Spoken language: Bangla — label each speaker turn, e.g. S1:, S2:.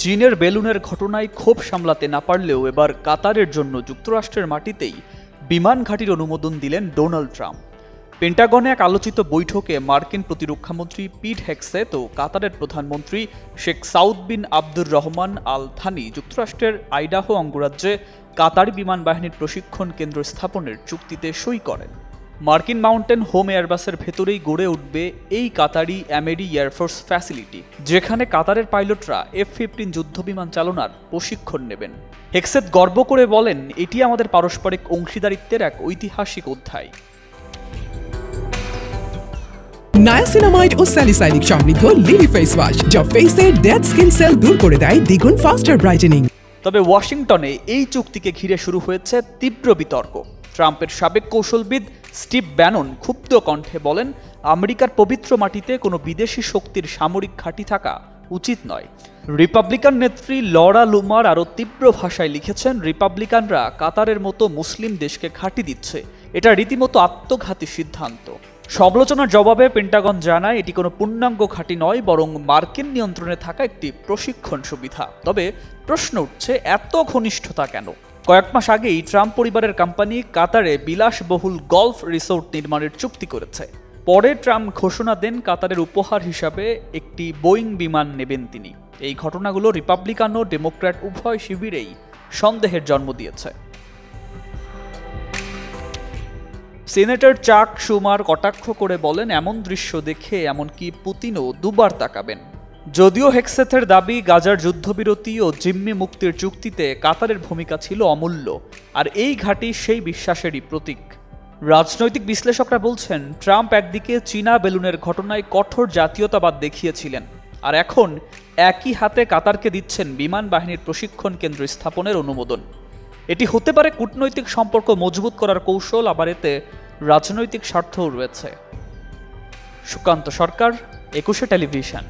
S1: চীনের বেলুনের ঘটনায় ক্ষোভ সামলাতে না পারলেও এবার কাতারের জন্য যুক্তরাষ্ট্রের মাটিতেই বিমান ঘাঁটির অনুমোদন দিলেন ডোনাল্ড ট্রাম্প। পেন্টাগনে এক আলোচিত বৈঠকে মার্কিন প্রতিরক্ষামন্ত্রী পিট হেগসেথ ও কাতারের প্রধানমন্ত্রী শেখ সাউদ বিন আব্দুর রহমান আল থানি যুক্তরাষ্ট্রের আইডাহো অঙ্গরাজ্যে কাতারি বিমান বাহিনীর প্রশিক্ষণ কেন্দ্র স্থাপনের চুক্তিতে সই করেন। মার্কিন মাউন্টেন হোম এয়ারবাসের ভেতরেই গড়ে উঠবে এই কাতারি অ্যামেরি এয়ারফোর্স ফ্যাসিলিটি, যেখানে কাতারের পাইলটরা F-15 যুদ্ধবিমান চালনার প্রশিক্ষণ নেবেন। হেগসেথ গর্ব করে বলেন, এটি আমাদের পারস্পরিক অংশীদারিত্বের এক ঐতিহাসিক অধ্যায়।
S2: নায়াসিনামাইড ও স্যালিসাইলিক সমৃদ্ধ লিলি ফেস ওয়াশ, যা ফেসের ডেড স্কিন সেল দূর করে দেয় দ্বিগুণ ফাস্টার ব্রাইটেনিং।
S1: তবে ওয়াশিংটনে এই চুক্তিকে ঘিরে শুরু হয়েছে তীব্র বিতর্ক। ট্রাম্পের সাবেক কৌশলবিদ স্টিভ ব্যানন ক্ষুব্ধ কণ্ঠে বলেন, আমেরিকার পবিত্র মাটিতে কোনো বিদেশি শক্তির সামরিক ঘাঁটি থাকা উচিত নয়। রিপাবলিকান নেত্রী লরা লুমার আরও তীব্র ভাষায় লিখেছেন, রিপাবলিকানরা কাতারের মতো মুসলিম দেশকে ঘাঁটি দিচ্ছে, এটা রীতিমতো আত্মঘাতী সিদ্ধান্ত। সমালোচনার জবাবে পেন্টাগন জানায়, এটি কোনো পূর্ণাঙ্গ ঘাঁটি নয়, বরং মার্কিন নিয়ন্ত্রণে থাকা একটি প্রশিক্ষণ সুবিধা। তবে প্রশ্ন উঠছে, এত ঘনিষ্ঠতা কেন? কয়েক মাস আগেই ট্রাম্প পরিবারের কোম্পানি কাতারে বিলাসবহুল গলফ রিসোর্ট নির্মাণের চুক্তি করেছে। পরে ট্রাম্প ঘোষণা দেন কাতারের উপহার হিসাবে একটি বোয়িং বিমান নেবেন তিনি। এই ঘটনাগুলো রিপাবলিকান ও ডেমোক্র্যাট উভয় শিবিরেই সন্দেহের জন্ম দিয়েছে। সিনেটর চাক শুমার কটাক্ষ করে বলেন, এমন দৃশ্য দেখে এমনকি পুতিনও দুবার তাকাবেন। যদিও হেগসেথের দাবি, গাজার যুদ্ধবিরতি ও জিম্মি মুক্তির চুক্তিতে কাতারের ভূমিকা ছিল অমূল্য, আর এই ঘাঁটি সেই বিশ্বাসেরই প্রতীক। রাজনৈতিক বিশ্লেষকরা বলছেন, ট্রাম্প একদিকে চীনা বেলুনের ঘটনায় কঠোর জাতীয়তাবাদ দেখিয়েছিলেন, আর এখন একই হাতে কাতারকে দিচ্ছেন বিমান বাহিনীর প্রশিক্ষণ কেন্দ্র স্থাপনের অনুমোদন। এটি হতে পারে কূটনৈতিক সম্পর্ক মজবুত করার কৌশল, আবার এতে রাজনৈতিক স্বার্থও রয়েছে। সুকান্ত সরকার, 21 টেলিভিশন।